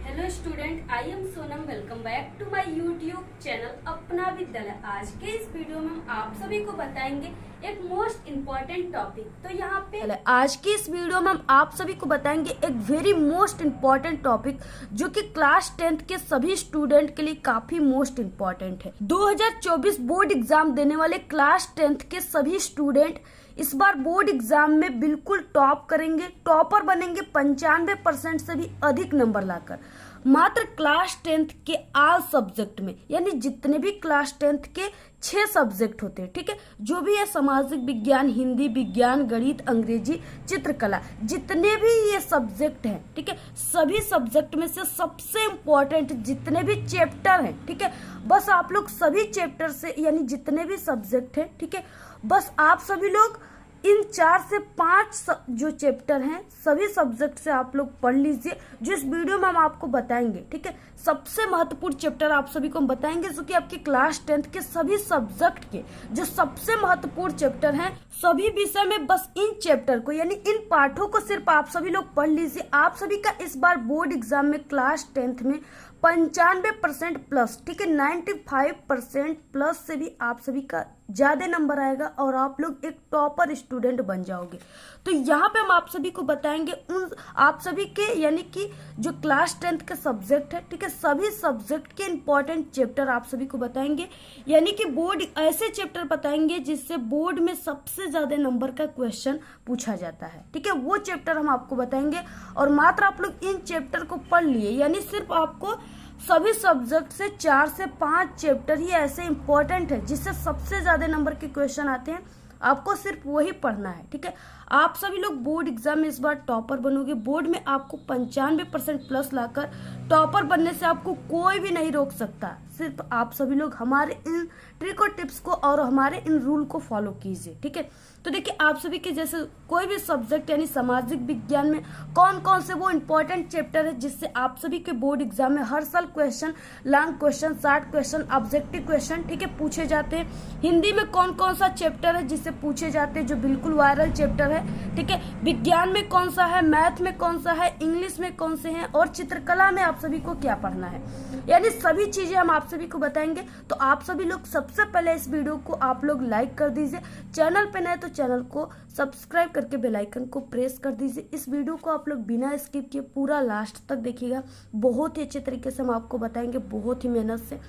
Hello student, I am Sonam. Welcome back to my YouTube channel Apna Vidyalaya. आज के इस video में हम आप सभी को बताएंगे एक मोस्ट इम्पोर्टेंट टॉपिक। तो यहाँ पे आज की इस वीडियो में हम आप सभी को बताएंगे एक वेरी मोस्ट इम्पोर्टेंट टॉपिक जो कि क्लास 10th के सभी स्टूडेंट के लिए काफी मोस्ट इम्पोर्टेंट है। 2024 बोर्ड एग्जाम देने वाले क्लास 10th के सभी स्टूडेंट इस बार बोर्ड एग्जाम में बिल्कुल टॉप करेंगे, टॉपर बनेंगे 95% से भी अधिक नंबर लाकर। मात्र क्लास 10th के ऑल सब्जेक्ट में, यानी जितने भी क्लास 10th के 6 सब्जेक्ट होते हैं, ठीक है, जो भी है सामाजिक विज्ञान, हिंदी, विज्ञान, गणित, अंग्रेजी, चित्रकला, जितने भी ये सब्जेक्ट हैं, ठीक है, सभी सब्जेक्ट में से सबसे इम्पोर्टेंट जितने भी चैप्टर हैं, ठीक है, बस आप लोग सभी चैप्टर से, यानी जितने भी सब्जेक्ट हैं, ठीक है, बस आप सभी लोग इन 4 से 5 जो चैप्टर हैं सभी सब्जेक्ट से आप लोग पढ़ लीजिए, जो इस वीडियो में हम आपको बताएंगे, ठीक है। सबसे महत्वपूर्ण चैप्टर आप सभी को हम बताएंगे जो कि आपके क्लास 10th के सभी सब्जेक्ट के जो सबसे महत्वपूर्ण चैप्टर हैं, सभी विषय में बस इन चैप्टर को, यानी इन पाठों को सिर्फ आप सभी लोग पढ़ लीजिए। आप सभी का इस बार बोर्ड एग्जाम में क्लास 10th में 95% प्लस, ठीक है, 95% प्लस से भी आप सभी का ज्यादा नंबर आएगा और आप लोग एक टॉपर स्टूडेंट बन जाओगे। तो यहाँ पे हम आप सभी को बताएंगे उन आप सभी के, यानी कि जो क्लास 10th के सब्जेक्ट है, ठीक है, सभी सब्जेक्ट के इंपॉर्टेंट चैप्टर आप सभी को बताएंगे, यानी कि बोर्ड ऐसे चैप्टर बताएंगे जिससे बोर्ड में सबसे ज्यादा नंबर का क्वेश्चन पूछा जाता है, ठीक है, वो चैप्टर हम आपको बताएंगे। और मात्र आप लोग इन चैप्टर को पढ़ लिए, यानी सिर्फ आपको सभी सब्जेक्ट से 4 से 5 चैप्टर ही ऐसे इंपॉर्टेंट है जिससे सबसे ज्यादा नंबर के क्वेश्चन आते हैं, आपको सिर्फ वही पढ़ना है, ठीक है। आप सभी लोग बोर्ड एग्जाम में इस बार टॉपर बनोगे। बोर्ड में आपको 95% प्लस लाकर टॉपर बनने से आपको कोई भी नहीं रोक सकता। सिर्फ आप सभी लोग हमारे इन ट्रिक और टिप्स को और हमारे इन रूल को फॉलो कीजिए, ठीक है। तो देखिए, आप सभी के जैसे कोई भी सब्जेक्ट यानी सामाजिक विज्ञान में कौन कौन से वो इंपॉर्टेंट चैप्टर है जिससे आप सभी के बोर्ड एग्जाम में हर साल question, long question, short question, objective question, ठीक है, पूछे जाते हैं। हिंदी में कौन कौन सा चैप्टर है जिससे पूछे जाते हैं, जो बिल्कुल वायरल चैप्टर है, ठीक है, विज्ञान में कौन सा है, मैथ में कौन सा है, इंग्लिश में कौन से हैं, और चित्रकला में आप सभी को क्या पढ़ना है, यानी सभी चीजें हम आप सभी को बताएंगे। तो आप सभी लोग सबसे पहले इस वीडियो को आप लोग लाइक कर दीजिए, चैनल पे नए तो चैनल को सब्सक्राइब करके बेल आइकन को प्रेस कर दीजिए। इस वीडियो को आप लोग बिना स्किप किए पूरा लास्ट तक देखिएगा, बहुत ही अच्छे तरीके से हम आपको बताएंगे, बहुत ही मेहनत से,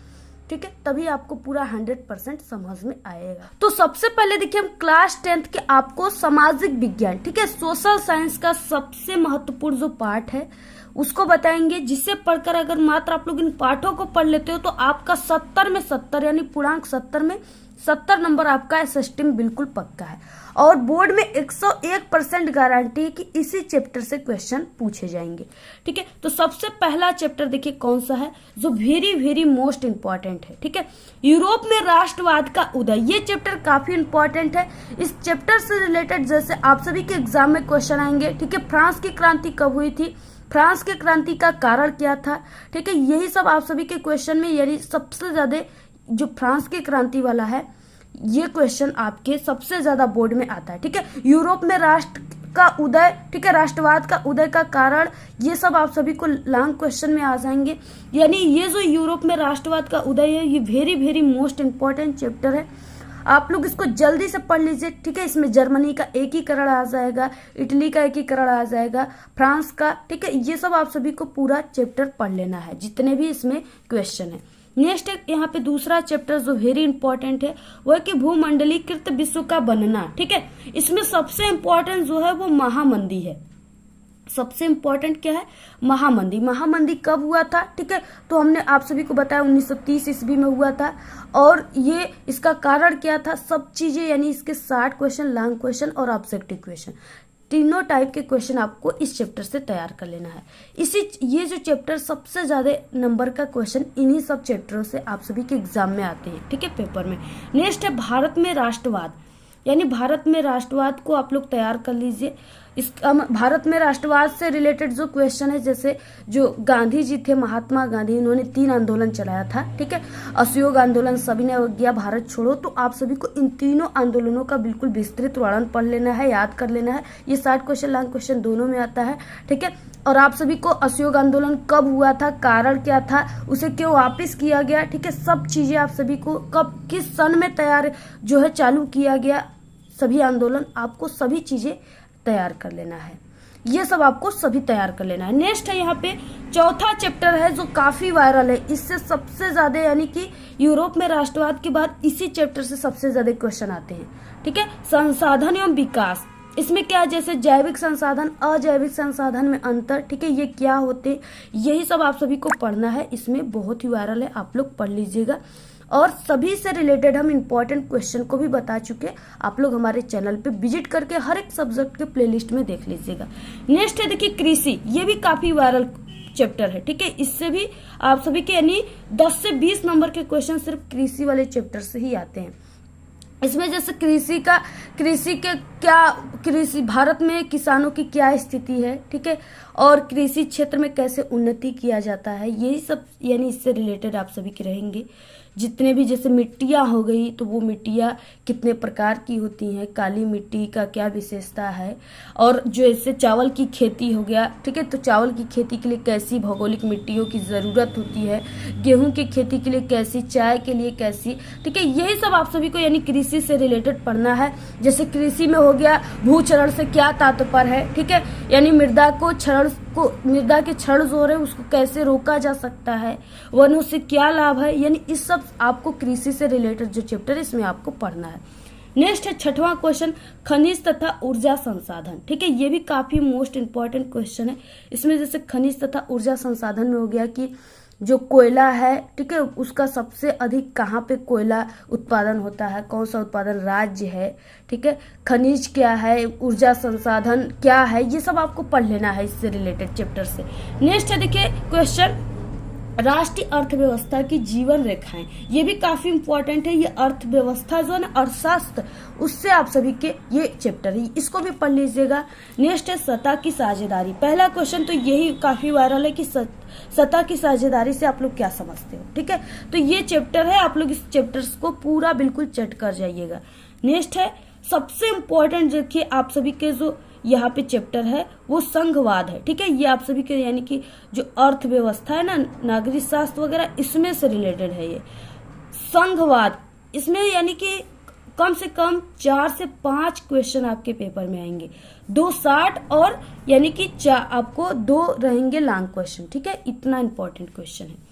ठीक है, तभी आपको पूरा 100% समझ में आएगा। तो सबसे पहले देखिए, हम क्लास 10th के आपको सामाजिक विज्ञान, ठीक है, सोशल साइंस का सबसे महत्वपूर्ण जो पार्ट है उसको बताएंगे, जिससे पढ़कर अगर मात्र आप लोग इन पाठों को पढ़ लेते हो तो आपका 70 में 70, यानी पूर्णांक 70 में 70 नंबर आपका एसएसटी में बिल्कुल पक्का है। और बोर्ड में 101% गारंटी है कि इसी चैप्टर से क्वेश्चन पूछे जाएंगे, ठीक है। तो सबसे पहला चैप्टर देखिए कौन सा है, जो वेरी वेरी मोस्ट इंपॉर्टेंट है, ठीक है, यूरोप में राष्ट्रवाद का उदय। ये चैप्टर काफी इंपॉर्टेंट है। इस चैप्टर से रिलेटेड जैसे आप सभी के एग्जाम में क्वेश्चन आएंगे, ठीक है, फ्रांस की क्रांति कब हुई थी, फ्रांस की क्रांति का कारण क्या था, ठीक है, यही सब आप सभी के क्वेश्चन में, यानी सबसे ज्यादा जो फ्रांस की क्रांति वाला है ये क्वेश्चन आपके सबसे ज्यादा बोर्ड में आता है, ठीक है। यूरोप में राष्ट्र का उदय, ठीक है, राष्ट्रवाद का उदय का कारण, ये सब आप सभी को लॉन्ग क्वेश्चन में आ जाएंगे। यानी ये जो यूरोप में राष्ट्रवाद का उदय है, ये very very most important chapter है। आप लोग इसको जल्दी से पढ़ लीजिए, ठीक है। इसमें जर्मनी का एकीकरण आ जाएगा, इटली का एकीकरण आ जाएगा, फ्रांस का, ठीक है, ये सब आप सभी को पूरा चैप्टर पढ़ लेना है, जितने भी इसमें क्वेश्चन है। नेक्स्ट है यहाँ पे दूसरा चैप्टर जो वेरी इंपॉर्टेंट है वो है कि भूमंडलीकृत विश्व का बनना, ठीक है। इसमें सबसे इंपॉर्टेंट जो है वो महामंदी है। सबसे इंपॉर्टेंट क्या है, महामंदी। महामंदी कब हुआ था, ठीक है, तो हमने आप सभी को बताया 1930 ईस्वी में हुआ था। और ये इसका कारण क्या था, सब चीजें, यानी इसके 60 क्वेश्चन, लॉन्ग क्वेश्चन और ऑब्जेक्टिव क्वेश्चन, तीनों टाइप के क्वेश्चन आपको इस चैप्टर से तैयार कर लेना है। ये जो चैप्टर सबसे ज्यादा नंबर का क्वेश्चन इन्हीं सब चैप्टरों से आप सभी के एग्जाम में आते हैं, ठीक है, पेपर में। नेक्स्ट है भारत में राष्ट्रवाद, यानी भारत में राष्ट्रवाद को आप लोग तैयार कर लीजिए। इस भारत में राष्ट्रवाद से रिलेटेड जो क्वेश्चन है, जैसे जो गांधी जी थे, महात्मा गांधी, इन्होंने 3 आंदोलन चलाया था, ठीक है, असहयोग आंदोलन, सविनय अवज्ञा, भारत छोड़ो। तो आप सभी को इन तीनों आंदोलनों का बिल्कुल विस्तृत वर्णन पढ़ लेना है, याद कर लेना है। ये 60 क्वेश्चन लॉन्ग क्वेश्चन दोनों में आता है, ठीक है। और आप सभी को असहयोग आंदोलन कब हुआ था, कारण क्या था, उसे क्यों वापस किया गया, ठीक है, सब चीजें आप सभी को कब किस सन में तैयार जो है चालू किया गया, सभी आंदोलन आपको सभी चीजें तैयार कर लेना है। ये सब आपको सभी तैयार कर लेना है। नेक्स्ट है यहाँ पे चौथा चैप्टर है जो काफी वायरल है, इससे सबसे ज्यादा यानी कि यूरोप में राष्ट्रवाद के बाद इसी चैप्टर से सबसे ज्यादा क्वेश्चन आते हैं, ठीक है। संसाधन एवं विकास, इसमें क्या है, जैसे जैविक संसाधन, अजैविक संसाधन में अंतर, ठीक है, ये क्या होते, यही सब आप सभी को पढ़ना है। इसमें बहुत ही वायरल है, आप लोग पढ़ लीजिएगा। और सभी से रिलेटेड हम इंपॉर्टेंट क्वेश्चन को भी बता चुके, आप लोग हमारे चैनल पे विजिट करके हर एक सब्जेक्ट के प्लेलिस्ट में देख लीजिएगा। नेक्स्ट है देखिए कृषि, ये भी काफी वायरल चैप्टर है, ठीक है। इससे भी आप सभी के यानी 10 से 20 नंबर के क्वेश्चन सिर्फ कृषि वाले चैप्टर से ही आते हैं। इसमें जैसे कृषि भारत में किसानों की क्या स्थिति है, ठीक है, और कृषि क्षेत्र में कैसे उन्नति किया जाता है, यही सब यानी इससे रिलेटेड आप सभी के रहेंगे। जितने भी जैसे मिट्टियां हो गई, तो वो मिट्टियां कितने प्रकार की होती हैं, काली मिट्टी का क्या विशेषता है, और जो ऐसे चावल की खेती हो गया, ठीक है, तो चावल की खेती के लिए कैसी भौगोलिक मिट्टियों की जरूरत होती है, गेहूं की खेती के लिए कैसी, चाय के लिए कैसी, ठीक है, यही सब आप सभी को यानी कृषि से रिलेटेड पढ़ना है। जैसे कृषि में हो गया भूक्षरण से क्या तात्पर्य है, ठीक है, यानी मृदा के क्षरण जो है उसको कैसे रोका जा सकता है, वनों से क्या लाभ है, यानी इस सब आपको कृषि से रिलेटेड जो चैप्टर है इसमें आपको पढ़ना है। नेक्स्ट है 6वां क्वेश्चन, खनिज तथा ऊर्जा संसाधन, ठीक है, ये भी काफी मोस्ट इंपॉर्टेंट क्वेश्चन है। इसमें जैसे खनिज तथा ऊर्जा संसाधन में हो गया कि जो कोयला है, ठीक है, उसका सबसे अधिक कहाँ पे कोयला उत्पादन होता है, कौन सा उत्पादन राज्य है, ठीक है, खनिज क्या है, ऊर्जा संसाधन क्या है, ये सब आपको पढ़ लेना है इससे रिलेटेड चैप्टर से। नेक्स्ट है देखिए क्वेश्चन, राष्ट्रीय अर्थव्यवस्था की जीवन रेखाएं, ये भी काफी इंपॉर्टेंट है। ये अर्थव्यवस्था जो है ना, अर्थशास्त्र, उससे आप सभी के ये चैप्टर है, इसको भी पढ़ लीजिएगा। नेक्स्ट है सतह की साझेदारी, पहला क्वेश्चन तो यही काफी वायरल है कि सतह की साझेदारी से आप लोग क्या समझते हो, ठीक है, तो ये चैप्टर है, आप लोग इस चैप्टर को पूरा बिल्कुल चट कर जाइएगा। नेक्स्ट है सबसे इम्पोर्टेंट, देखिए आप सभी के जो यहाँ पे चैप्टर है वो संघवाद है, ठीक है, ये आप सभी के यानी कि जो अर्थव्यवस्था है ना, नागरिक शास्त्र वगैरह, इसमें से रिलेटेड है ये संघवाद। इसमें यानी कि कम से कम 4 से 5 क्वेश्चन आपके पेपर में आएंगे, 2 60 और यानी कि आपको 2 रहेंगे लॉन्ग क्वेश्चन, ठीक है, इतना इंपॉर्टेंट क्वेश्चन है।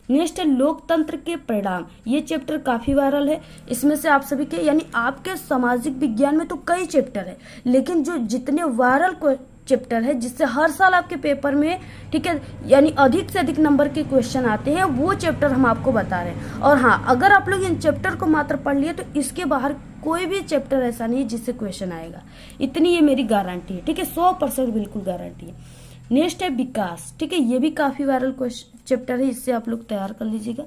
नेक्स्ट है लोकतंत्र के परिणाम, ये चैप्टर काफी वायरल है। इसमें से आप सभी के यानी आपके सामाजिक विज्ञान में तो कई चैप्टर है, लेकिन जो जितने वायरल चैप्टर है जिससे हर साल आपके पेपर में, ठीक है, यानी अधिक से अधिक नंबर के क्वेश्चन आते हैं, वो चैप्टर हम आपको बता रहे हैं। और हाँ, अगर आप लोग इन चैप्टर को मात्र पढ़ लिए तो इसके बाहर कोई भी चैप्टर ऐसा नहीं है जिससे क्वेश्चन आएगा, इतनी ये मेरी गारंटी है, ठीक है, 100% बिल्कुल गारंटी है। नेक्स्ट है विकास, ठीक है, ये भी काफी वायरल चैप्टर है, इससे आप लोग तैयार कर लीजिएगा।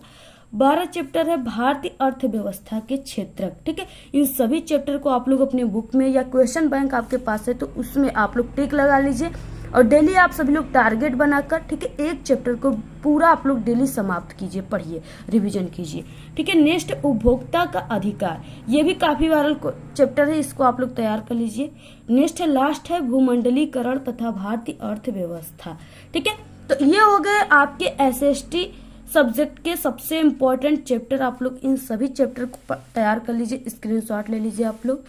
12 चैप्टर है भारतीय अर्थव्यवस्था के क्षेत्र, ठीक है, इन सभी चैप्टर को आप लोग अपने बुक में या क्वेश्चन बैंक आपके पास है तो उसमें आप लोग टिक लगा लीजिए, और डेली आप सभी लोग टारगेट बनाकर, ठीक है, एक चैप्टर को पूरा आप लोग डेली समाप्त कीजिए, पढ़िए, रिवीजन कीजिए, ठीक है। नेक्स्ट उपभोक्ता का अधिकार, ये भी काफी वायरल चैप्टर है, इसको आप लोग तैयार कर लीजिए। नेक्स्ट है लास्ट है भूमंडलीकरण तथा भारतीय अर्थव्यवस्था, ठीक है, तो ये हो गए आपके SST सब्जेक्ट के सबसे इम्पोर्टेंट चैप्टर। आप लोग इन सभी चैप्टर को तैयार कर लीजिए, स्क्रीनशॉट ले लीजिए आप लोग।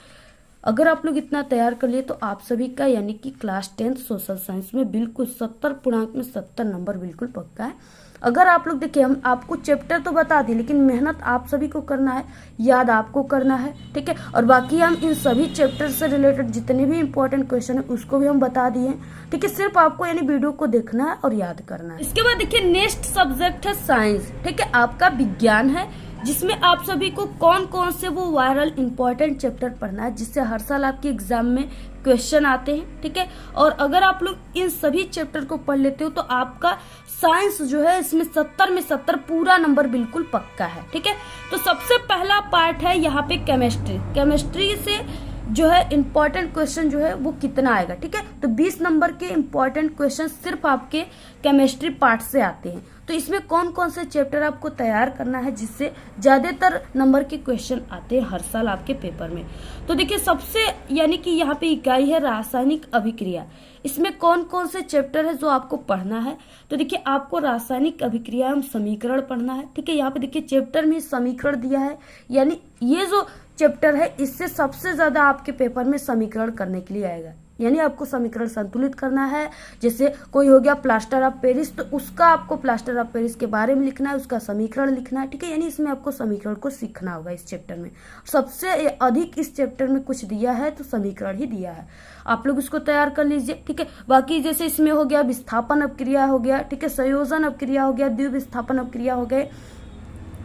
अगर आप लोग इतना तैयार कर लिए तो आप सभी का यानी कि क्लास 10 सोशल साइंस में बिल्कुल 70 पूर्णांक में 70 नंबर बिल्कुल पक्का है। अगर आप लोग देखिए, हम आपको चैप्टर तो बता दिए, लेकिन मेहनत आप सभी को करना है, याद आपको करना है, ठीक है, और बाकी हम इन सभी चैप्टर से रिलेटेड जितने भी इंपॉर्टेंट क्वेश्चन है उसको भी हम बता दिए, ठीक है, सिर्फ आपको यानी वीडियो को देखना है और याद करना है। इसके बाद देखिए नेक्स्ट सब्जेक्ट है साइंस, ठीक है, आपका विज्ञान है, जिसमें आप सभी को कौन कौन से वो वायरल इंपॉर्टेंट चैप्टर पढ़ना है जिससे हर साल आपके एग्जाम में क्वेश्चन आते हैं, ठीक है, और अगर आप लोग इन सभी चैप्टर को पढ़ लेते हो तो आपका साइंस जो है इसमें 70 में 70 पूरा नंबर बिल्कुल पक्का है, ठीक है। तो सबसे पहला पार्ट है यहाँ पे केमिस्ट्री। केमिस्ट्री से जो है इंपॉर्टेंट क्वेश्चन जो है वो कितना आएगा। ठीक है, तो 20 नंबर के इंपॉर्टेंट क्वेश्चन सिर्फ आपके केमिस्ट्री पार्ट से आते हैं। तो इसमें कौन कौन से चैप्टर आपको तैयार करना है जिससे ज्यादातर नंबर के क्वेश्चन आते हैं हर साल आपके पेपर में। तो देखिए सबसे यानी कि यहाँ पे इकाई है रासायनिक अभिक्रिया। इसमें कौन कौन से चैप्टर है जो आपको पढ़ना है। तो देखिए आपको रासायनिक अभिक्रिया एवं समीकरण पढ़ना है। ठीक है, यहाँ पे देखिए चैप्टर में समीकरण दिया है, यानी ये जो चैप्टर है इससे सबसे ज्यादा आपके पेपर में समीकरण करने के लिए आएगा। यानी आपको समीकरण संतुलित करना है। जैसे कोई हो गया प्लास्टर ऑफ पेरिस, तो उसका आपको प्लास्टर ऑफ पेरिस के बारे में लिखना है, उसका समीकरण लिखना है। ठीक है, यानी इसमें आपको समीकरण को सीखना होगा इस चैप्टर में। सबसे अधिक इस चैप्टर में कुछ दिया है तो समीकरण ही दिया है, आप लोग इसको तैयार कर लीजिए। ठीक है, बाकी जैसे इसमें हो गया विस्थापन अपक्रिया हो गया, ठीक है, संयोजन अपक्रिया हो गया, द्विविस्थापन अपक्रिया हो गए,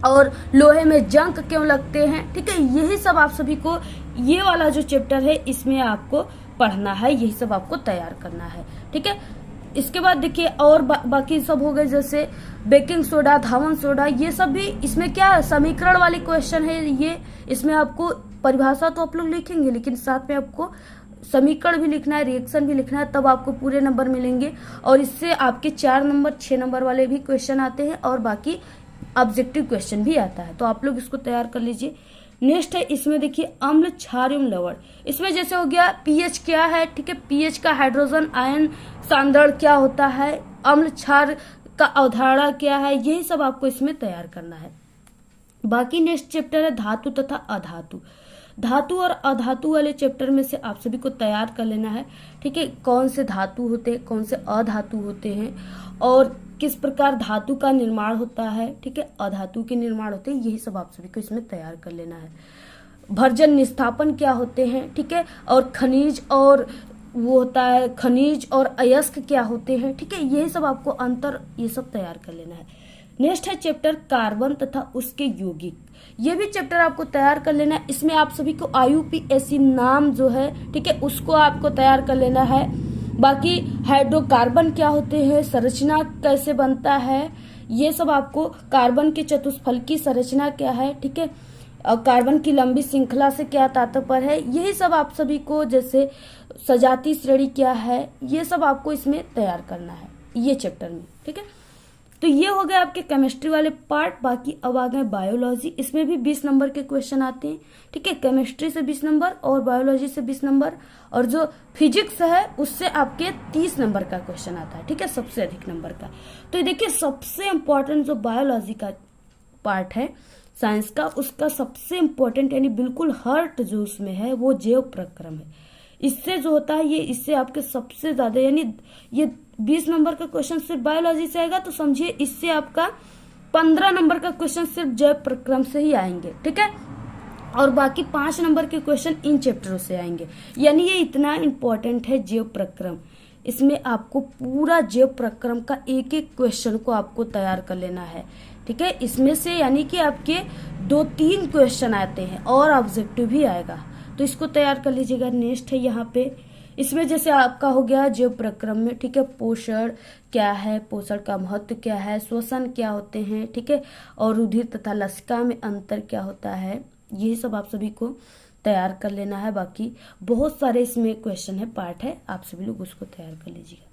और लोहे में जंक क्यों लगते हैं। ठीक है, यही सब आप सभी को ये वाला जो चैप्टर है इसमें आपको पढ़ना है, यही सब आपको तैयार करना है। ठीक है, इसके बाद देखिए और बाकी सब हो गए जैसे बेकिंग सोडा, धावन सोडा, ये सब भी इसमें क्या समीकरण वाले क्वेश्चन है। ये इसमें आपको परिभाषा तो आप लोग लिखेंगे लेकिन साथ में आपको समीकरण भी लिखना है, रिएक्शन भी लिखना है, तब आपको पूरे नंबर मिलेंगे। और इससे आपके 4 नंबर 6 नंबर वाले भी क्वेश्चन आते हैं और बाकी ऑब्जेक्टिव क्वेश्चन भी आता है। तो आप लोग इसको तैयार कर लीजिए। नेक्स्ट है इसमें देखिए अम्ल, क्षार एवं लवण। इसमें जैसे हो गया पीएच क्या है। ठीक है, पीएच का हाइड्रोजन आयन सांद्रण क्या होता है, अम्ल क्षार का अवधारणा क्या है, यही सब आपको इसमें तैयार करना है। बाकी नेक्स्ट चैप्टर है धातु तथा अधातु। धातु और अधातु वाले चैप्टर में से आप सभी को तैयार कर लेना है। ठीक है, कौन से धातु होते हैं, कौन से अधातु होते हैं और किस प्रकार धातु का निर्माण होता है। ठीक है, अधातु के निर्माण होते हैं, यही सब आप सभी को इसमें तैयार कर लेना है। भर्जन निस्थापन क्या होते हैं। ठीक है, और खनिज और वो होता है खनिज और अयस्क क्या होते हैं। ठीक है, यही सब आपको अंतर ये सब तैयार कर लेना है। नेक्स्ट है चैप्टर कार्बन तथा उसके यौगिक। ये भी चैप्टर आपको तैयार कर लेना है। इसमें आप सभी को IUPAC नाम जो है, ठीक है, उसको आपको तैयार कर लेना है। बाकी हाइड्रोकार्बन क्या होते हैं, संरचना कैसे बनता है, ये सब आपको, कार्बन के चतुष्फलकी संरचना क्या है। ठीक है, और कार्बन की लंबी श्रृंखला से क्या तात्पर्य है, यही सब आप सभी को, जैसे सजातीय श्रेणी क्या है, ये सब आपको इसमें तैयार करना है ये चैप्टर में। ठीक है, तो ये हो गए आपके केमिस्ट्री वाले पार्ट। बाकी अब आ गए बायोलॉजी। इसमें भी 20 नंबर के क्वेश्चन आते हैं। ठीक है, केमिस्ट्री से 20 नंबर और बायोलॉजी से 20 नंबर, और जो फिजिक्स है उससे आपके 30 नंबर का क्वेश्चन आता है। ठीक है, सबसे अधिक नंबर का। तो ये देखिए सबसे इम्पोर्टेंट जो बायोलॉजी का पार्ट है साइंस का, उसका सबसे इम्पोर्टेंट यानी बिल्कुल हार्ट जो उसमें है वो जैव प्रक्रम है। इससे जो होता है ये, इससे आपके सबसे ज्यादा यानी ये 20 नंबर का क्वेश्चन सिर्फ बायोलॉजी से आएगा, तो समझिए इससे आपका 15 नंबर का क्वेश्चन सिर्फ जैव प्रक्रम से ही आएंगे। ठीक है, और बाकी 5 नंबर के क्वेश्चन इन चैप्टरों से आएंगे। यानी ये इतना इम्पोर्टेंट है जैव प्रक्रम। इसमें आपको पूरा जैव प्रक्रम का एक एक क्वेश्चन को आपको तैयार कर लेना है। ठीक है, इसमें से यानी कि आपके 2-3 क्वेश्चन आते हैं और ऑब्जेक्टिव भी आएगा, तो इसको तैयार कर लीजिएगा। नेक्स्ट है यहाँ पे, इसमें जैसे आपका हो गया जैव प्रक्रम में, ठीक है, पोषण क्या है, पोषण का महत्व क्या है, श्वसन क्या होते हैं, ठीक है, और रुधिर तथा लसिका में अंतर क्या होता है, यही सब आप सभी को तैयार कर लेना है। बाकी बहुत सारे इसमें क्वेश्चन है, पार्ट है, आप सभी लोग उसको तैयार कर लीजिएगा।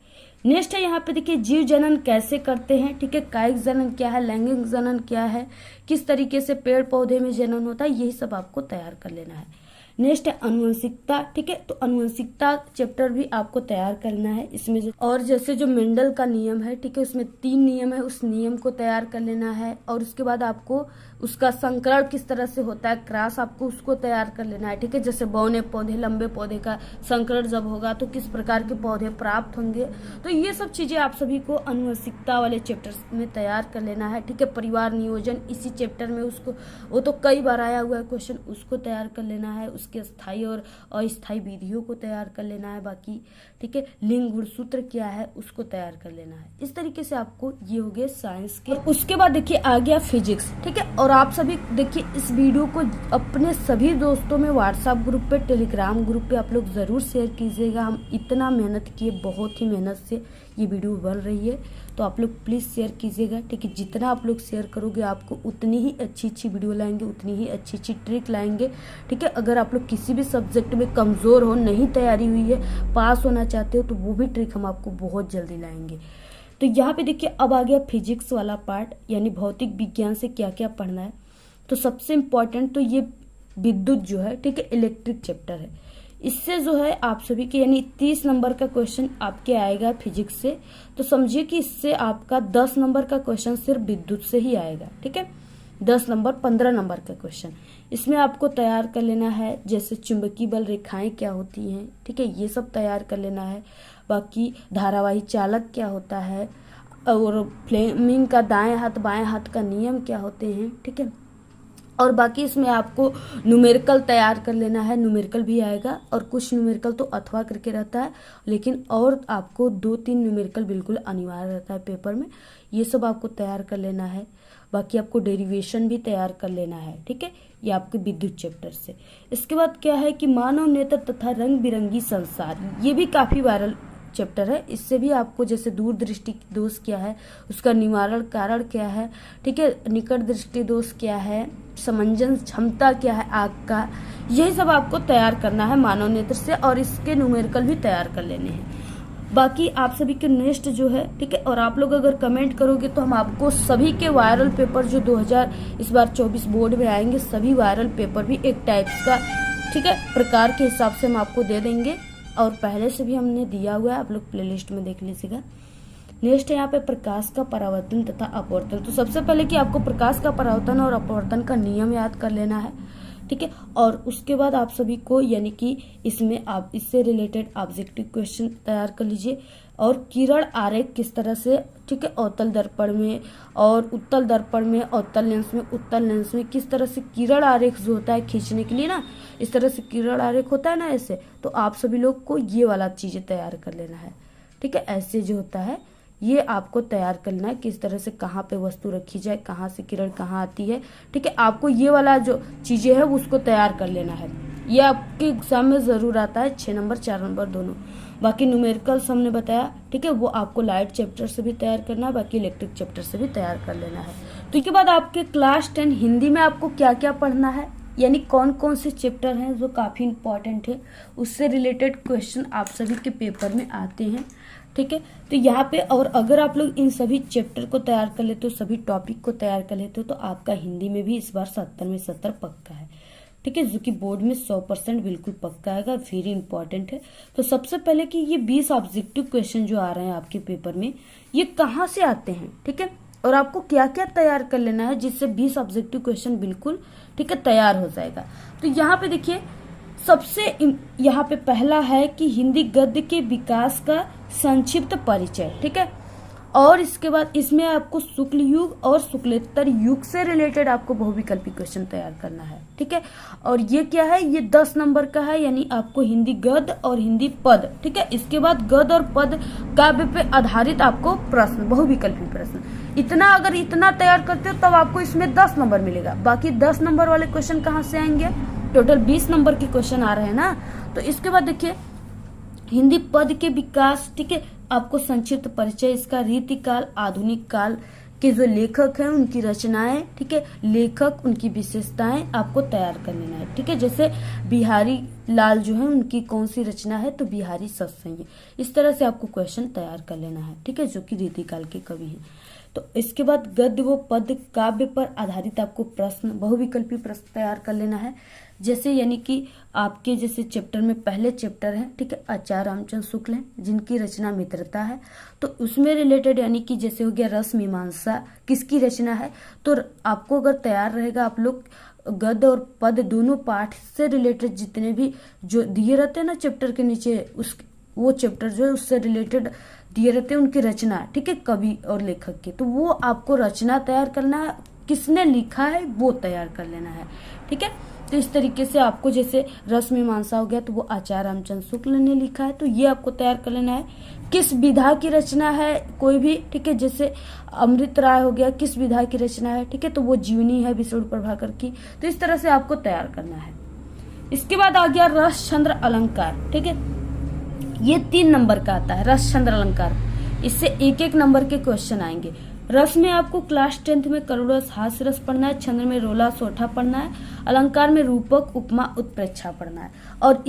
नेक्स्ट है यहाँ पे देखिए जीव जनन कैसे करते हैं। ठीक है, कायिक जनन क्या है, लैंगिक जनन क्या है, किस तरीके से पेड़ पौधे में जनन होता है, यही सब आपको तैयार कर लेना है। नेक्स्ट है अनुवंशिकता। ठीक है, तो अनुवंशिकता चैप्टर भी आपको तैयार करना है। इसमें और जैसे जो मेंडल का नियम है, ठीक है, उसमें 3 नियम है, उस नियम को तैयार कर लेना है। और उसके बाद आपको उसका संकरण किस तरह से होता है, क्रॉस, आपको उसको तैयार कर लेना है। ठीक है, जैसे बौने पौधे, लंबे पौधे का संकरण जब होगा तो किस प्रकार के पौधे प्राप्त होंगे, तो ये सब चीजें आप सभी को अनुवंशिकता वाले चैप्टर में तैयार कर लेना है। ठीक है, परिवार नियोजन इसी चैप्टर में, उसको वो तो कई बार आया हुआ है क्वेश्चन, उसको तैयार कर लेना है। उसके स्थायी और अस्थायी विधियों को तैयार कर लेना है। बाकी ठीक है, लिंग गुणसूत्र क्या है उसको तैयार कर लेना है। इस तरीके से आपको ये हो गए साइंस के। उसके बाद देखिए आ गया फिजिक्स। ठीक है, और आप सभी देखिए इस वीडियो को अपने सभी दोस्तों में व्हाट्सएप ग्रुप पे, टेलीग्राम ग्रुप पे आप लोग जरूर शेयर कीजिएगा। हम इतना मेहनत किए, बहुत ही मेहनत से ये वीडियो बन रही है, तो आप लोग प्लीज़ शेयर कीजिएगा, ठीक है। जितना आप लोग शेयर करोगे आपको उतनी ही अच्छी अच्छी वीडियो लाएंगे, उतनी ही अच्छी अच्छी ट्रिक लाएंगे, ठीक है। अगर आप लोग किसी भी सब्जेक्ट में कमज़ोर हो, नहीं तैयारी हुई है, पास होना चाहते हो, तो वो भी ट्रिक हम आपको बहुत जल्दी लाएंगे। तो यहाँ पे देखिए अब आ गया फिजिक्स वाला पार्ट, यानी भौतिक विज्ञान से क्या क्या पढ़ना है। तो सबसे इम्पॉर्टेंट तो ये विद्युत जो है, ठीक है, इलेक्ट्रिक चैप्टर है। इससे जो है आप सभी के यानी 30 नंबर का क्वेश्चन आपके आएगा फिजिक्स से। तो समझिए कि इससे आपका 10 नंबर का क्वेश्चन सिर्फ विद्युत से ही आएगा, ठीक है। 10 नंबर 15 नंबर का क्वेश्चन इसमें आपको तैयार कर लेना है। जैसे चुंबकीय बल रेखाएं क्या होती हैं, ठीक है, ये सब तैयार कर लेना है। बाकी धारावाही चालक क्या होता है, और फ्लेमिंग का दाएं हाथ बाएं हाथ का नियम क्या होते हैं, ठीक है। और बाकी इसमें आपको न्यूमेरिकल तैयार कर लेना है, न्यूमेरिकल भी आएगा। और कुछ न्यूमेरिकल तो अथवा करके रहता है, लेकिन और आपको 2-3 न्यूमेरिकल बिल्कुल अनिवार्य रहता है पेपर में, ये सब आपको तैयार कर लेना है। बाकी आपको डेरिवेशन भी तैयार कर लेना है, ठीक है, ये आपके विद्युत चैप्टर से। इसके बाद क्या है कि मानव नेतृत्व तथा रंग बिरंगी संसार, ये भी काफी वायरल चैप्टर है। इससे भी आपको जैसे दूरदृष्टि दोष क्या है, उसका निवारण कारण क्या है, ठीक है, निकट दृष्टि दोष क्या है, समंजन क्षमता क्या है आग का, यही सब आपको तैयार करना है मानव नेत्र से। और इसके न्यूमेरिकल भी तैयार कर लेने हैं। बाकी आप सभी के नेक्स्ट जो है, ठीक है, और आप लोग अगर कमेंट करोगे तो हम आपको सभी के वायरल पेपर जो 2024 बोर्ड में आएंगे, सभी वायरल पेपर भी एक टाइप्स का, ठीक है, प्रकार के हिसाब से हम आपको दे देंगे। और पहले से भी हमने दिया हुआ है, आप लोग प्लेलिस्ट में देख लीजिएगा। नेक्स्ट है यहाँ पे प्रकाश का परावर्तन तथा अपवर्तन। तो सबसे पहले कि आपको प्रकाश का परावर्तन और अपवर्तन का नियम याद कर लेना है, ठीक है। और उसके बाद आप सभी को यानी कि इसमें आप इससे रिलेटेड ऑब्जेक्टिव क्वेश्चन तैयार कर लीजिए। और किरण आरेख किस तरह से, ठीक है, अवतल दर्पण में और उत्तल दर्पण में, अवतल लेंस में, उत्तल लेंस में किस तरह से किरण आरेख जो होता है खींचने के लिए ना, इस तरह से किरण आरेख होता है ना ऐसे, तो आप सभी लोग को ये वाला चीजें तैयार कर लेना है, ठीक है। ऐसे जो होता है ये आपको तैयार करना है, किस तरह से कहाँ पे वस्तु रखी जाए, कहाँ से किरण कहाँ आती है, ठीक है। आपको ये वाला जो चीजें है उसको तैयार कर लेना है। ये आपके एग्जाम में जरूर आता है, 6 नंबर 4 नंबर दोनों। बाकी न्यूमेरिकल्स हमने बताया, ठीक है, वो आपको लाइट चैप्टर से भी तैयार करना है, बाकी इलेक्ट्रिक चैप्टर से भी तैयार कर लेना है। तो इसके बाद आपके क्लास 10 हिंदी में आपको क्या क्या पढ़ना है, यानी कौन कौन से चैप्टर हैं जो काफी इंपॉर्टेंट है, उससे रिलेटेड क्वेश्चन आप सभी के पेपर में आते हैं, ठीक है। तो यहाँ पे और अगर आप लोग इन सभी चैप्टर को तैयार कर लेते हो, सभी टॉपिक को तैयार कर लेते हो, तो आपका हिंदी में भी इस बार 70 में 70 पक्का है, ठीक है, जो कि बोर्ड में 100% बिल्कुल पक्का आएगा, वेरी इंपॉर्टेंट है। तो सबसे पहले कि ये 20 ऑब्जेक्टिव क्वेश्चन जो आ रहे हैं आपके पेपर में, ये कहाँ से आते हैं, ठीक है, और आपको क्या क्या तैयार कर लेना है जिससे 20 ऑब्जेक्टिव क्वेश्चन बिल्कुल, ठीक है, तैयार हो जाएगा। तो यहाँ पे देखिए सबसे यहाँ पे पहला है कि हिंदी गद्य के विकास का संक्षिप्त परिचय, ठीक है। और इसके बाद इसमें आपको शुक्ल युग और शुक्लेत्तर युग से रिलेटेड आपको बहुविकल्पी क्वेश्चन तैयार करना है, ठीक है। और ये क्या है, ये 10 नंबर का है, यानी आपको हिंदी गद्य और हिंदी पद, ठीक है। इसके बाद गद्य और पद काव्य पे आधारित आपको प्रश्न, बहुविकल्पी प्रश्न, इतना अगर इतना तैयार करते हो तब आपको इसमें 10 नंबर मिलेगा। बाकी 10 नंबर वाले क्वेश्चन कहाँ से आएंगे, टोटल 20 नंबर के क्वेश्चन आ रहे हैं ना। तो इसके बाद देखिए हिंदी पद के विकास, ठीक है, आपको संक्षिप्त परिचय, इसका रीतिकाल, आधुनिक काल के जो लेखक हैं उनकी रचनाएं, ठीक है, लेखक उनकी विशेषताएं आपको तैयार कर लेना है, ठीक है। जैसे बिहारी लाल जो है उनकी कौन सी रचना है, तो बिहारी सत्संग। इस तरह से आपको क्वेश्चन तैयार कर लेना है, ठीक है, जो कि रीतिकाल के कवि हैं। तो इसके बाद गद्य व पद काव्य पर आधारित आपको प्रश्न, बहुविकल्पी प्रश्न तैयार कर लेना है। जैसे यानी कि आपके जैसे चैप्टर में पहले चैप्टर है, ठीक है, आचार्य रामचंद्र शुक्ल हैं जिनकी रचना मित्रता है, तो उसमें रिलेटेड यानी कि जैसे हो गया रस मीमांसा किसकी रचना है, तो आपको अगर तैयार रहेगा, आप लोग गद्य और पद दोनों पाठ से रिलेटेड जितने भी जो दिए रहते हैं ना चैप्टर के नीचे, उस वो चैप्टर जो है उससे रिलेटेड दिए रहते हैं उनकी रचना, ठीक है, कवि और लेखक की, तो वो आपको रचना तैयार करना है, किसने लिखा है वो तैयार कर लेना है, ठीक है। तो इस तरीके से आपको जैसे रस मीमांसा हो गया तो वो आचार्य रामचंद्र शुक्ल ने लिखा है, तो ये आपको तैयार कर लेना है। किस विधा की रचना है कोई भी, ठीक है, जैसे अमृत राय हो गया, किस विधा की रचना है, ठीक है, तो वो जीवनी है विष्णु प्रभाकर की। तो इस तरह से आपको तैयार करना है। इसके बाद आ गया रसचंद्र अलंकार, ठीक है, ये 3 नंबर का आता है रसचंद्र अलंकार। इससे एक एक नंबर के क्वेश्चन आएंगे। रस में आपको क्लास 10th में करुरस हास्य रस पढ़ना है, छंद में रोला सोठा पढ़ना है, अलंकार में रूपक उपमा उत्प्रेक्षा पढ़ना है। और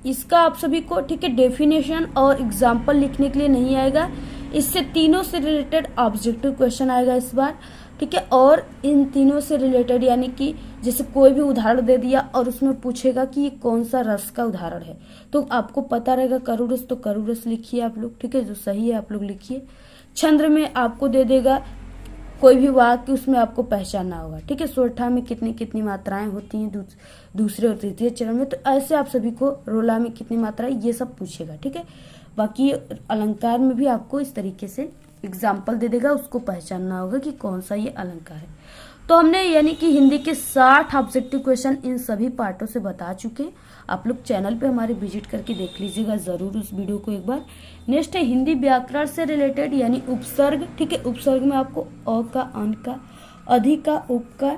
इसका आप सभी को ठीक है डेफिनेशन और एग्जाम्पल लिखने के लिए नहीं आएगा, इससे तीनों से रिलेटेड ऑब्जेक्टिव क्वेश्चन आएगा इस बार, ठीक है। और इन तीनों से रिलेटेड यानी कि जैसे कोई भी उदाहरण दे दिया और उसमें पूछेगा कि ये कौन सा रस का उदाहरण है, तो आपको पता रहेगा करुरस, तो करुरस लिखिए आप लोग, ठीक है, जो सही है आप लोग लिखिए। छंद में आपको दे देगा कोई भी वाक्य, उसमें आपको पहचानना होगा, ठीक है। सोठा में कितनी कितनी मात्राएं होती हैं दूसरे और तृतीय चरण में, तो ऐसे आप सभी को रोला में कितनी मात्राएं, ये सब पूछेगा, ठीक है। बाकी अलंकार में भी आपको इस तरीके से एग्जाम्पल दे देगा, उसको पहचानना होगा कि कौन सा ये अलंकार है। तो हमने यानी कि हिंदी के 60 ऑब्जेक्टिव क्वेश्चन इन सभी पार्टों से बता चुके हैं। आप लोग चैनल पे हमारे विजिट करके देख लीजिएगा जरूर उस वीडियो को एक बार। नेक्स्ट है हिंदी व्याकरण से रिलेटेड यानी उपसर्ग, ठीक है। उपसर्ग में आपको अ का, अन का, अधि का, उप का,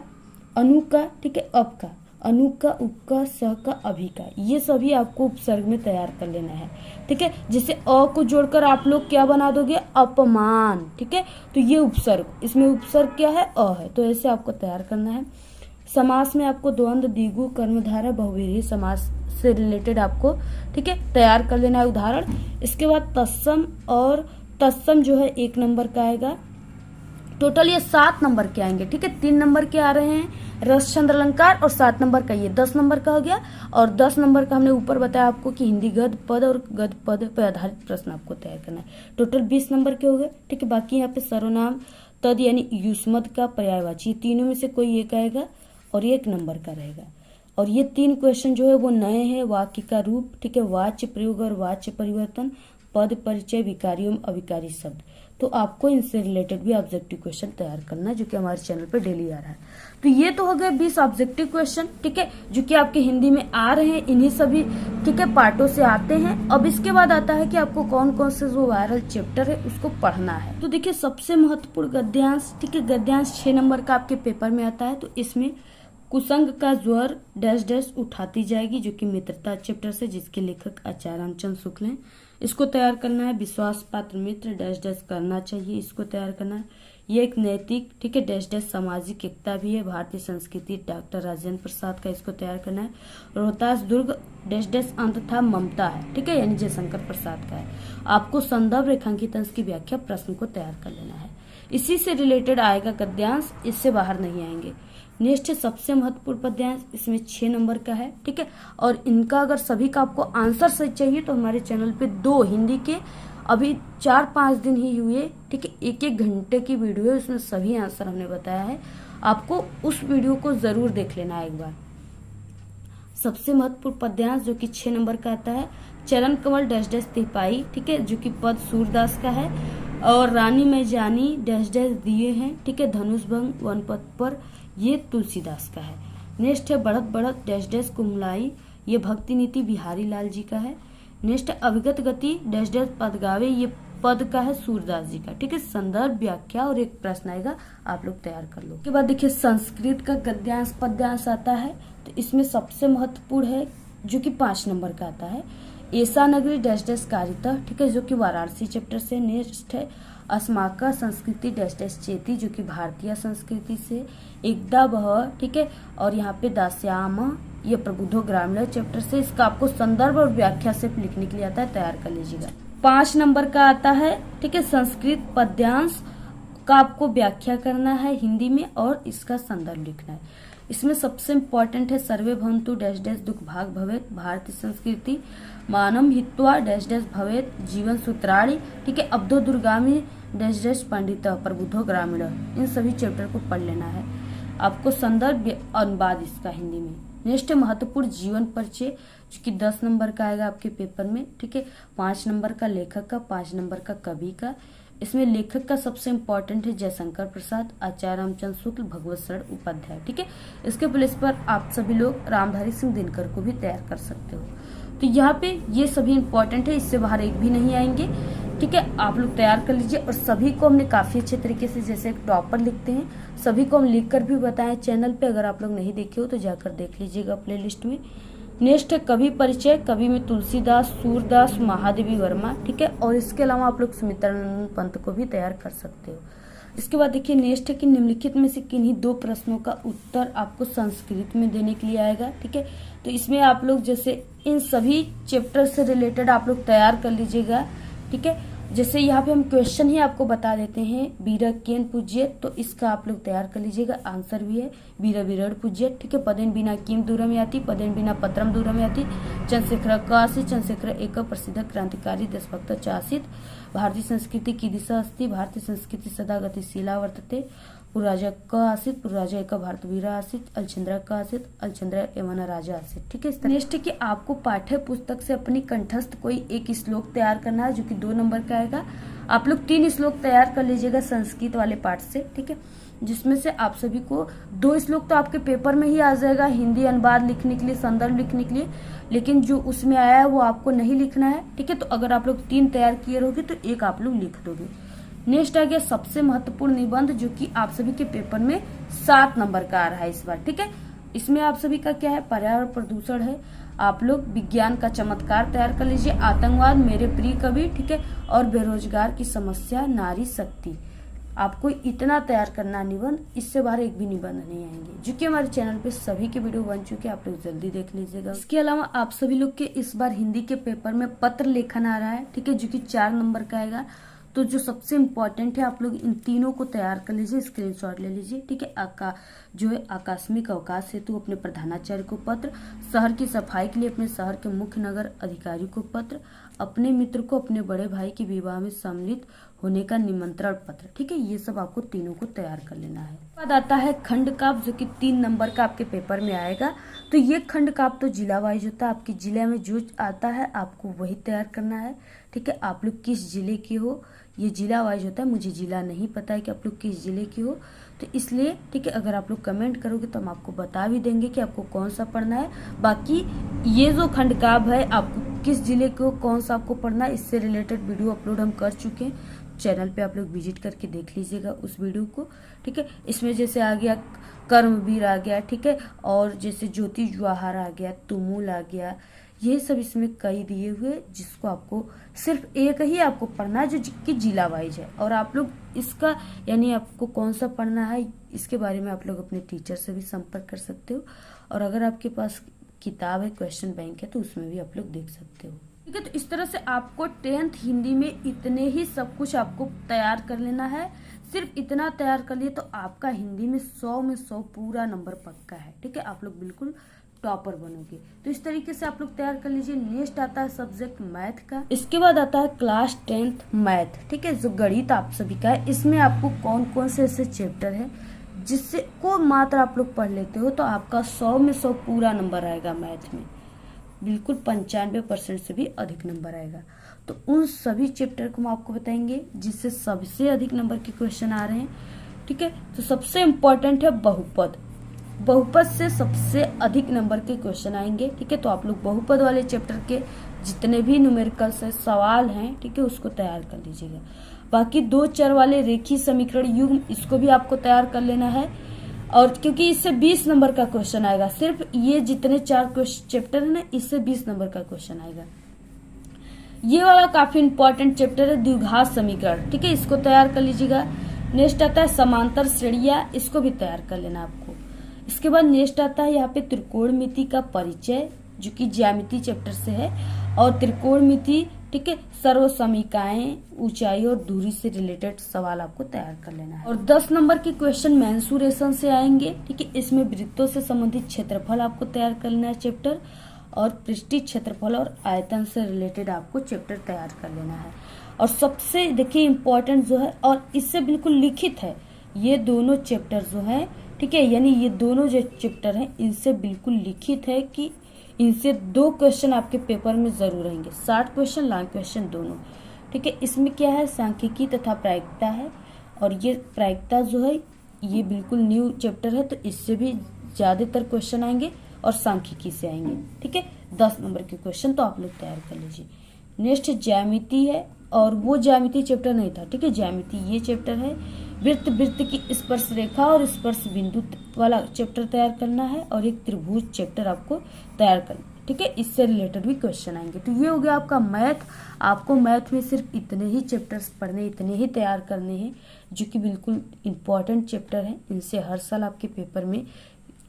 अनु का, ठीक है, अप का, अनु का, उप का, स का, अभि का, ये सभी आपको उपसर्ग में तैयार कर लेना है, ठीक है। जैसे अ को जोड़कर आप लोग क्या बना दोगे, अपमान, ठीक है। तो ये उपसर्ग, इसमें उपसर्ग क्या है, अ है, तो ऐसे आपको तैयार करना है। समास में आपको द्वंद्व, द्विगु, कर्मधारय, बहुव्रीहि समास से रिलेटेड आपको, ठीक है, तैयार कर लेना है उदाहरण। इसके बाद तत्सम, और तत्सम जो है 1 नंबर का आएगा। टोटल ये 7 नंबर के आएंगे, ठीक है। 3 नंबर के आ रहे हैं रस, छंद, अलंकार, और 7 नंबर का ये 10 नंबर का हो गया। और 10 नंबर का हमने ऊपर बताया आपको कि हिंदी गद्य पद और गद्य पद पर आधारित प्रश्न आपको तैयार करना है। टोटल 20 नंबर के हो गए, ठीक है। बाकी यहाँ पे सर्वनाम, तद यानी युष्मद का, पर्यायवाची, तीनों में से कोई एक आएगा और 1 नंबर का रहेगा। और ये 3 क्वेश्चन जो है वो नए हैं। वाक्य का रूप, ठीक है, वाच्य प्रयोग और वाच्य परिवर्तन, पद परिचय, विकारी एवं अविकारी शब्द, तो आपको इनसे रिलेटेड भी ऑब्जेक्टिव क्वेश्चन तैयार करना है, जो कि हमारे चैनल पर डेली आ रहा है। तो ये तो हो गए 20 ऑब्जेक्टिव क्वेश्चन, ठीक है, जो कि आपके हिंदी में आ रहे हैं, इन्हीं सभी, ठीक है, पार्टों से आते हैं। अब इसके बाद आता है कि आपको कौन कौन से जो वायरल चैप्टर है उसको पढ़ना है। तो देखिए सबसे महत्वपूर्ण गद्यांश, ठीक है, गद्यांश 6 नंबर का आपके पेपर में आता है। तो इसमें कुसंग का ज्वर डैश डैश उठाती जाएगी, जो कि मित्रता चैप्टर से, जिसके लेखक आचार्य रामचंद्र शुक्ल हैं, इसको तैयार करना है। विश्वास पात्र मित्र डैश डैश करना चाहिए, इसको तैयार करना है। ये एक नैतिक, ठीक है, डैश डैश सामाजिक एकता भी है, भारतीय संस्कृति, डॉक्टर राजेंद्र प्रसाद का, इसको तैयार करना है। रोहतास दुर्ग डैश डैश अंत था ममता है, ठीक है, यानी जयशंकर प्रसाद का है। आपको संदर्भ रेखांकित अंश की व्याख्या प्रश्न को तैयार कर लेना है। इसी से रिलेटेड आएगा गद्यांश, इससे बाहर नहीं आएंगे। नेक्स्ट है सबसे महत्वपूर्ण पद्यांश, इसमें 6 नंबर का है, ठीक है। और इनका अगर सभी का आपको आंसर सही चाहिए तो हमारे चैनल पे 2 हिंदी के अभी 4-5 दिन ही हुए, ठीक है, 1-1 घंटे की वीडियो है, उसमें सभी आंसर हमने बताया है। आपको उस वीडियो को जरूर देख लेना है एक बार। सबसे महत्वपूर्ण पद्यांश जो कि 6 नंबर का आता है, चरण कमल डैश डैश तिपाई, ठीक है, जो कि पद सूरदास का है। और रानी में जानी डैश डैश दिए हैं, ठीक है, धनुष भंग वन पद पर, ये तुलसीदास का है। नेक्स्ट है बढ़त बढ़त डैश डैश कुमलाई, ये भक्ति नीति बिहारी लाल जी का है। नेक्स्ट है अविगत गति डैश डैश पदगावे, ये पद का है सूरदास जी का, ठीक है। संदर्भ व्याख्या और एक प्रश्न आएगा, आप लोग तैयार कर लो। उसके बाद देखिए संस्कृत का गद्यांश पद्यांश आता है। तो इसमें सबसे महत्वपूर्ण है जो कि 5 नंबर का आता है, ऐसा नगरी डैश डैश कारिता, ठीक है, जो कि वाराणसी चैप्टर से। नेक्स्ट है अस्माका संस्कृति डैश डैश चेती, जो कि भारतीय संस्कृति से। एकदा बह, ठीक है, और यहाँ पे दास्याम, ये प्रबुद्धो ग्रामीण चैप्टर से। इसका आपको संदर्भ और व्याख्या से लिखने के लिए आता है, तैयार कर लीजिएगा। 5 नंबर का आता है, ठीक है, संस्कृत पद्यांश का आपको व्याख्या करना है हिंदी में और इसका संदर्भ लिखना है। इसमें सबसे इम्पोर्टेंट है सर्वे भवन्तु डैश डैश दुख भाग भवेत, भारतीय संस्कृति, मानम हित्वा डैश डैश भवेत, जीवन सूत्राणि, ठीक है, अब्दो दुर्गामी डैश डैश पंडित, प्रबुद्धो ग्रामीण, इन सभी चैप्टर को पढ़ लेना है। आपको संदर्भ अनुवाद इसका हिंदी में। नेक्स्ट महत्वपूर्ण जीवन परिचय, जो कि 10 नंबर का आएगा आपके पेपर में, ठीक है। 5 नंबर का लेखक का, 5 नंबर का कवि का। इसमें लेखक का सबसे इम्पोर्टेंट है जयशंकर प्रसाद, आचार्य रामचंद्र शुक्ल, भगवत शरण उपाध्याय, ठीक है। इसके प्लेस पर आप सभी लोग रामधारी सिंह दिनकर को भी तैयार कर सकते हो। तो यहाँ पे ये सभी इम्पोर्टेंट है, इससे बाहर एक भी नहीं आएंगे, ठीक है। आप लोग तैयार कर लीजिए। और सभी को हमने काफी अच्छे तरीके से, जैसे एक टॉपर लिखते हैं, सभी को हम लिख कर भी बताएं चैनल पे। अगर आप लोग नहीं देखे हो तो जाकर देख लीजिएगा प्लेलिस्ट में। नेक्स्ट है कवि परिचय, कवि में तुलसीदास, सूरदास, महादेवी वर्मा, ठीक है। और इसके अलावा आप लोग सुमित्रानंद पंत को भी तैयार कर सकते हो। इसके बाद देखिए नेक्स्ट है कि निम्नलिखित में से किन्हीं 2 प्रश्नों का उत्तर आपको संस्कृत में देने के लिए आएगा, ठीक है। तो इसमें आप लोग जैसे इन सभी चैप्टर से रिलेटेड आप लोग तैयार कर लीजिएगा, ठीक है। जैसे यहाँ पे हम क्वेश्चन ही आपको बता देते हैं, बीरा केन पूज्य, तो इसका आप लोग तैयार कर लीजिएगा। आंसर भी है बीरा विरड़ पूज्य, ठीक है। पदेन बिना किम दूरम याति, पदेन बिना पत्रम दूरम याति, चंद्रशेखर क आसीत्, चंद्रशेखर एक प्रसिद्ध क्रांतिकारी देशभक्त च आसीत्, भारतीय संस्कृति की दिशा अस्ति, भारतीय संस्कृति सदा गतिशीला वर्तते, पुराजा क आसीत्, पुराजा एक भारतवीरा आसीत्, अलचंद्र क आसीत्, अलचंद्र एवं राजा आसीत्, ठीक है। नेक्स्ट कि आपको पाठ्य पुस्तक से अपनी कंठस्थ कोई एक श्लोक तैयार करना है, जो कि 2 नंबर का आएगा। आप लोग 3 श्लोक तैयार कर लीजिएगा संस्कृत वाले पाठ से, ठीक है। जिसमें से आप सभी को 2 श्लोक तो आपके पेपर में ही आ जाएगा, हिंदी अनुवाद लिखने के लिए, संदर्भ लिखने के लिए, लेकिन जो उसमें आया है वो आपको नहीं लिखना है, ठीक है। तो अगर आप लोग 3 तैयार किए रहोगे तो 1 आप लोग लिख दोगे। नेक्स्ट आ गया सबसे महत्वपूर्ण निबंध, जो कि आप सभी के पेपर में 7 नंबर का आ रहा है इस बार, ठीक है। इसमें आप सभी का क्या है, पर्यावरण प्रदूषण है। आप लोग विज्ञान का चमत्कार तैयार कर लीजिए, आतंकवाद, मेरे प्रिय कवि, ठीक है, और बेरोजगार की समस्या, नारी शक्ति। आपको इतना तैयार करना निबंध, इससे बाहर एक भी निबंध नहीं आएंगे, जो कि हमारे चैनल पे सभी के वीडियो बन चुके हैं, आप लोग जल्दी देख लीजिएगा। इसके अलावा आप सभी लोग के इस बार हिंदी के पेपर में पत्र लेखन आ रहा है, ठीक है, जो कि 4 नंबर का आएगा। तो जो सबसे इम्पोर्टेंट है, आप लोग इन तीनों को तैयार कर लीजिए, स्क्रीनशॉट ले लीजिए, ठीक है। जो है आकस्मिक अवकाश हेतु अपने प्रधानाचार्य को पत्र, शहर की सफाई के लिए अपने शहर के मुख्य नगर अधिकारी को पत्र, अपने मित्र को अपने बड़े भाई के विवाह में सम्मिलित होने का निमंत्रण पत्र, ठीक है। ये सब आपको तीनों को तैयार कर लेना है। बाद आता है खंड काव्य, जो कि 3 नंबर का आपके पेपर में आएगा। तो ये खंड काव्य तो जिला वाइज होता है, आपके जिले में जो आता है आपको वही तैयार करना है, ठीक है। आप लोग किस जिले के हो, ये जिला वाइज होता है, मुझे जिला नहीं पता है कि आप लोग किस जिले की हो, तो इसलिए, ठीक है, अगर आप लोग कमेंट करोगे तो हम आपको बता भी देंगे कि आपको कौन सा पढ़ना है। बाकी ये जो खंड काव्य है, आपको किस जिले को कौन सा आपको पढ़ना है, इससे रिलेटेड वीडियो अपलोड हम कर चुके हैं चैनल पे, आप लोग विजिट करके देख लीजिएगा उस वीडियो को, ठीक है। इसमें जैसे आ गया कर्मवीर आ गया, ठीक है, और जैसे ज्योति जवाहर आ गया, तुमुल आ गया, ये सब इसमें कई दिए हुए, जिसको आपको सिर्फ एक ही आपको पढ़ना है, जो कि जिला वाइज है। और आप लोग इसका यानी आपको कौन सा पढ़ना है, इसके बारे में आप लोग अपने टीचर से भी संपर्क कर सकते हो। और अगर आपके पास किताब है, क्वेश्चन बैंक है, तो उसमें भी आप लोग देख सकते हो, ठीक है। तो इस तरह से आपको 10th हिंदी में इतने ही सब कुछ आपको तैयार कर लेना है। सिर्फ इतना तैयार कर लिए तो आपका हिंदी में 100 में 100 पूरा नंबर पक्का है, ठीक है। आप लोग बिल्कुल टॉपर बनोगे। तो इस तरीके से आप लोग तैयार कर लीजिए। नेक्स्ट आता है सब्जेक्ट मैथ का, इसके बाद आता है क्लास 10th मैथ, ठीक है, जो गणित आप सभी का है। इसमें आपको कौन कौन से ऐसे चैप्टर है जिससे को मात्र आप लोग पढ़ लेते हो तो आपका 100 में 100 पूरा नंबर आएगा मैथ में, बिल्कुल 95% से भी अधिक नंबर आएगा। तो उन सभी चैप्टर को हम आपको बताएंगे जिससे सबसे अधिक नंबर के क्वेश्चन आ रहे हैं, ठीक है। तो सबसे इम्पोर्टेंट है बहुपद, बहुपद से सबसे अधिक नंबर के क्वेश्चन आएंगे, ठीक है। तो आप लोग बहुपद वाले चैप्टर के जितने भी न्यूमेरिकल से सवाल हैं, ठीक है, उसको तैयार कर लीजिएगा। बाकी 2 चर वाले रेखीय समीकरण युग्म, इसको भी आपको तैयार कर लेना है। और क्योंकि इससे 20 नंबर का क्वेश्चन आएगा, सिर्फ ये जितने 4 चैप्टर है ना, इससे 20 नंबर का क्वेश्चन आएगा। ये वाला काफी इंपॉर्टेंट चैप्टर है द्विघात समीकरण, ठीक है, इसको तैयार कर लीजिएगा। नेक्स्ट आता है समांतर श्रेणियां, इसको भी तैयार कर लेना आपको। इसके बाद नेक्स्ट आता है यहाँ पे त्रिकोणमिति का परिचय, जो कि ज्यामिति चैप्टर से है। और त्रिकोणमिति, ठीक है, सर्व समीकरण, ऊंचाई और दूरी से रिलेटेड सवाल आपको तैयार कर लेना है। और 10 नंबर के क्वेश्चन मेंसुरेशन से आएंगे, ठीक है। इसमें वृत्तों से संबंधित क्षेत्रफल आपको तैयार कर लेना है चैप्टर, और पृष्ठीय क्षेत्रफल और आयतन से रिलेटेड आपको चैप्टर तैयार कर लेना है। और सबसे देखिए इम्पोर्टेंट जो है, और इससे बिल्कुल लिखित है, ये दोनों चैप्टर जो है, ठीक है, यानी ये दोनों जो चैप्टर हैं इनसे बिल्कुल लिखित है कि इनसे 2 क्वेश्चन आपके पेपर में जरूर रहेंगे, 60 क्वेश्चन, लॉन्ग क्वेश्चन दोनों, ठीक है। इसमें क्या है, सांख्यिकी तथा प्रायिकता है। और ये प्रायिकता जो है ये बिल्कुल न्यू चैप्टर है, तो इससे भी ज्यादातर क्वेश्चन आएंगे और सांख्यिकी से आएंगे, ठीक है। 10 नंबर के क्वेश्चन तो आप लोग तैयार कर लीजिए। नेक्स्ट ज्यामिति है, और वो ज्यामिति चैप्टर नहीं था, ठीक है, ज्यामिति ये चैप्टर है। वृत्त, वृत्त की स्पर्श रेखा और स्पर्श बिंदु वाला चैप्टर तैयार करना है। और एक त्रिभुज चैप्टर आपको तैयार करना है। ठीक है, इससे रिलेटेड भी क्वेश्चन आएंगे। तो ये हो गया आपका मैथ। आपको मैथ में सिर्फ इतने ही चैप्टर्स पढ़ने, इतने ही तैयार करने हैं जो कि बिल्कुल इम्पॉर्टेंट चैप्टर हैं। इनसे हर साल आपके पेपर में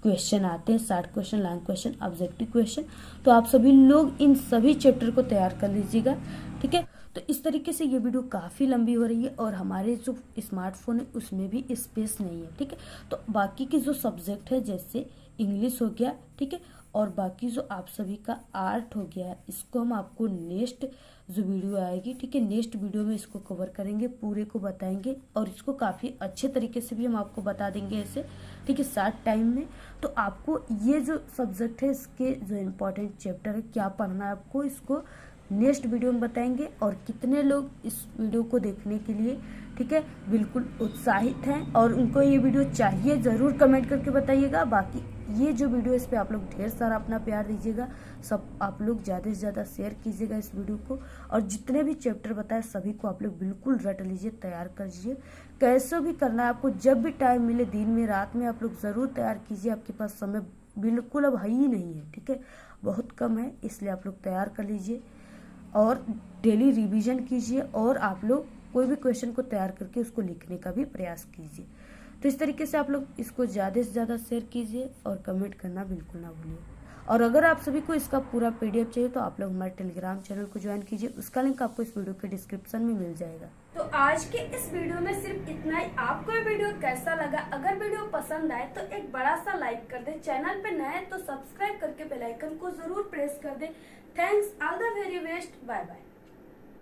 क्वेश्चन आते हैं, 60 question, long question, objective question. तो आप सभी लोग इन सभी चैप्टर को तैयार कर लीजिएगा, ठीक है। तो इस तरीके से ये वीडियो काफ़ी लंबी हो रही है और हमारे जो स्मार्टफोन है उसमें भी स्पेस नहीं है, ठीक है। तो बाकी के जो सब्जेक्ट है जैसे इंग्लिश हो गया, ठीक है, और बाकी जो आप सभी का आर्ट हो गया, इसको हम आपको नेक्स्ट जो वीडियो आएगी, ठीक है, नेक्स्ट वीडियो में इसको कवर करेंगे, पूरे को बताएंगे और इसको काफ़ी अच्छे तरीके से भी हम आपको बता देंगे ऐसे, ठीक है, शॉर्ट टाइम में। तो आपको ये जो सब्जेक्ट है इसके जो इम्पोर्टेंट चैप्टर है क्या पढ़ना है आपको, इसको नेक्स्ट वीडियो में बताएंगे। और कितने लोग इस वीडियो को देखने के लिए, ठीक है, बिल्कुल उत्साहित हैं और उनको ये वीडियो चाहिए, ज़रूर कमेंट करके बताइएगा। बाकी ये जो वीडियो, इस पे आप लोग ढेर सारा अपना प्यार दीजिएगा, सब आप लोग ज़्यादा से ज़्यादा शेयर कीजिएगा इस वीडियो को। और जितने भी चैप्टर बताए सभी को आप लोग बिल्कुल रट लीजिए, तैयार कर लीजिए। कैसे भी करना है आपको, जब भी टाइम मिले, दिन में, रात में, आप लोग ज़रूर तैयार कीजिए। आपके पास समय बिल्कुल अब है ही नहीं है, ठीक है, बहुत कम है, इसलिए आप लोग तैयार कर लीजिए और डेली रिवीजन कीजिए और आप लोग कोई भी क्वेश्चन को तैयार करके उसको लिखने का भी प्रयास कीजिए। तो इस तरीके से आप लोग इसको ज़्यादा से ज़्यादा शेयर कीजिए और कमेंट करना बिल्कुल ना भूलिए। और अगर आप सभी को इसका पूरा PDF चाहिए तो आप लोग हमारे टेलीग्राम चैनल को ज्वाइन कीजिए, उसका लिंक आपको इस वीडियो के डिस्क्रिप्शन में मिल जाएगा। तो आज के इस वीडियो में सिर्फ इतना ही। आपको ये वीडियो कैसा लगा? अगर वीडियो पसंद आए तो एक बड़ा सा लाइक कर दे, चैनल पे नए हैं तो सब्सक्राइब करके बेल आइकन को जरूर प्रेस कर दे। Thanks, all the very best, bye bye.